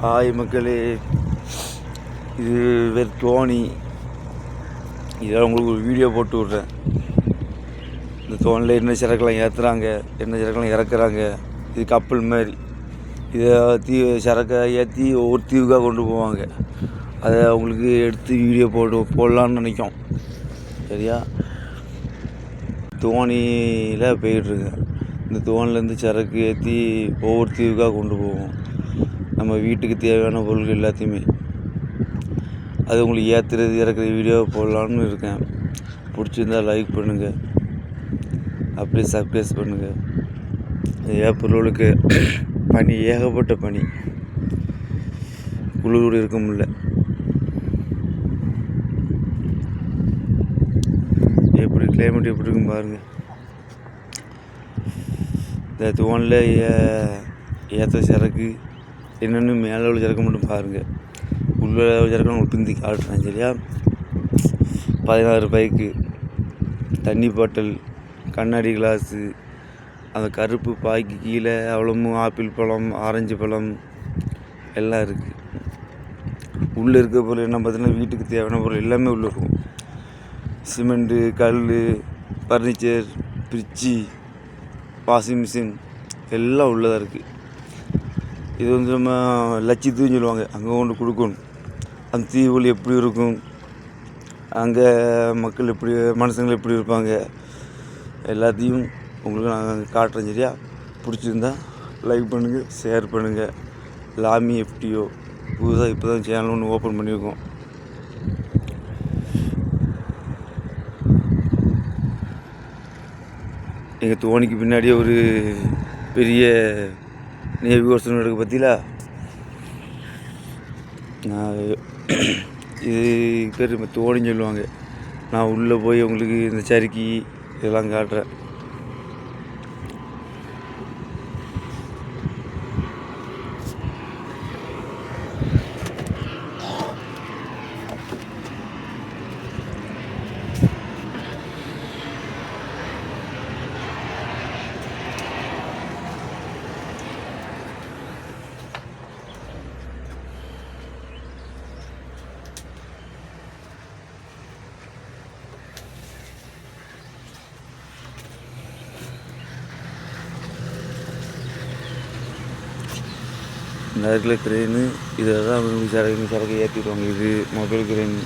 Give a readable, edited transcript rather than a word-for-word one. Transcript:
Hi மக்களே, இது வேறு தோணி. இதில் உங்களுக்கு ஒரு வீடியோ போட்டு விட்றேன். இந்த தோணியில் என்ன சரக்கெல்லாம் ஏற்றுறாங்க, என்ன சரக்கெல்லாம் இறக்குறாங்க. இது கப்பல் மாதிரி. இதை சரக்கை ஏற்றி ஒவ்வொரு தீவுக்காக கொண்டு போவாங்க. அதை அவங்களுக்கு எடுத்து வீடியோ போடலான்னு நினைக்கும். சரியா? தோணியில் போயிட்டுருங்க. இந்த தோணிலேருந்து சரக்கு ஏற்றி ஒவ்வொரு தீவுக்காக கொண்டு போவோம். நம்ம வீட்டுக்கு தேவையான பொருட்கள் எல்லாத்தையுமே அது உங்களுக்கு ஏற்றுறது இறக்குற வீடியோ போடலான்னு இருக்கேன். பிடிச்சிருந்தால் லைக் பண்ணுங்கள், அப்படியே சப்ஸ்கிரைப் பண்ணுங்கள். ஏப்ரலுக்கு பனி, ஏகப்பட்ட பனி, குளிர் இருக்க முடியல. எப்படி கிளைமேட் எப்படி இருக்குன்னு பாருங்கள். இந்த தோணில் ஏற்ற சரக்கு என்னென்னு மேலே உள்ள சரக்கு மட்டும் பாருங்கள். உள்ள சரக்கு உங்களுக்கு பிந்தி காட்டுறேன். சரியா? 16 பைக்கு, தண்ணி பாட்டில், கண்ணாடி கிளாஸு, அந்த கருப்பு பாய்க்கு கீழே அவ்வளோவும் ஆப்பிள் பழம், ஆரஞ்சு பழம் எல்லாம் இருக்குது. உள்ளே இருக்க பொருள் என்ன பார்த்தீங்கன்னா, வீட்டுக்கு தேவையான பொருள் எல்லாமே உள்ளே இருக்கும். சிமெண்ட்டு, கல், ஃபர்னிச்சர், ஃப்ரிட்ஜி, வாஷிங் மிஷின் எல்லாம் உள்ளதாக இருக்குது. இது வந்து நம்ம லட்சத்தீவுன்னு சொல்லுவாங்க. அங்கே கொண்டு கொடுக்கணும். அந்த தீவுகள் எப்படி இருக்கும், அங்கே மக்கள் எப்படி, மனுஷங்கள் எப்படி இருப்பாங்க, எல்லாத்தையும் உங்களுக்கு நான் காட்டுறேன். சரியா? பிடிச்சிருந்தா லைக் பண்ணுங்கள், ஷேர் பண்ணுங்கள். லாமி எஃப்டிஓ புதுசாக இப்போ தான் சேனல் ஒன்று ஓப்பன் பண்ணியிருக்கோம். எங்கள் தோணிக்கு பின்னாடியே ஒரு பெரிய நேவி கோர்ஸ் இருக்குது பார்த்தீங்களா? நான் இது பேர் தோணின்னு சொல்லுவாங்க. நான் உள்ளே போய் உங்களுக்கு இந்த சறுக்கி இதெல்லாம் காட்டுறேன். இந்த இருக்கிற கிரெயின், இதை தான் சரக்கு ஏற்றிடுவாங்க. இது மொபைல் கிரெயின்.